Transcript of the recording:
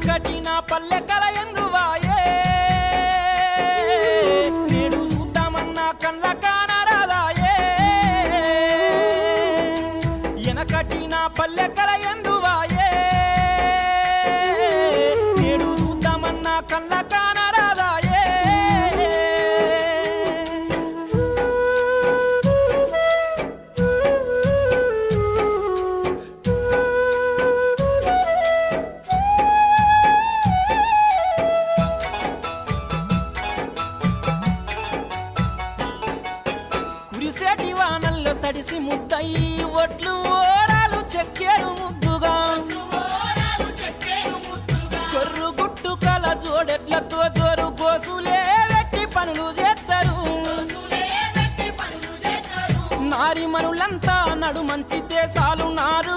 ఎనకటి నా పల్లె కల ఎందువాయే నేడు చూద్దామన్నా కళ్ళ కానరాదాయే ఎనకటి నా పల్లె కల ఎందువాయే నేడు చూద్దామన్నా కళ్ళ కానరాదాయే కురిసేటి వానల్లో తడిసి ముద్దయి ఒట్లు ఓరాలు చెక్కేరు ముద్దుగా కొర్రు గుట్టు కల జోడెట్లతో జోరు గోసులే వెట్టి పనులు చేస్తారు నారి మనులంతా నడు మంచితే సాలు నారు